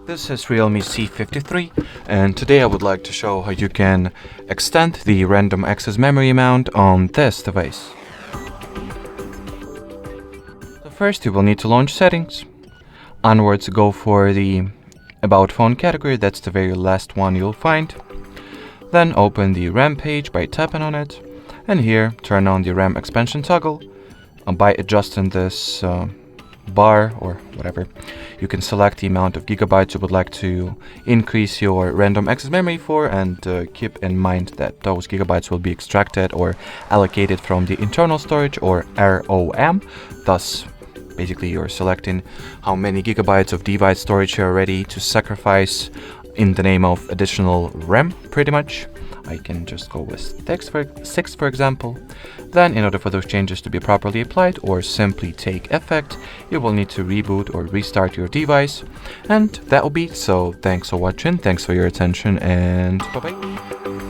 This is Realme C53, and today I would like to show how you can extend the random access memory amount on this device. So first you will need to launch settings. Onwards go for the About Phone category, that's the very last one you'll find. Then open the RAM page by tapping on it, and here turn on the RAM expansion toggle. By adjusting this bar or whatever, you can select the amount of gigabytes you would like to increase your random access memory for, and keep in mind that those gigabytes will be extracted or allocated from the internal storage or ROM. Thus, basically you're selecting how many gigabytes of device storage you're ready to sacrifice in the name of additional RAM, pretty much. I can just go with 6 for example. Then in order for those changes to be properly applied or simply take effect, you will need to reboot or restart your device. And that will be it. So thanks for watching, thanks for your attention, and bye bye.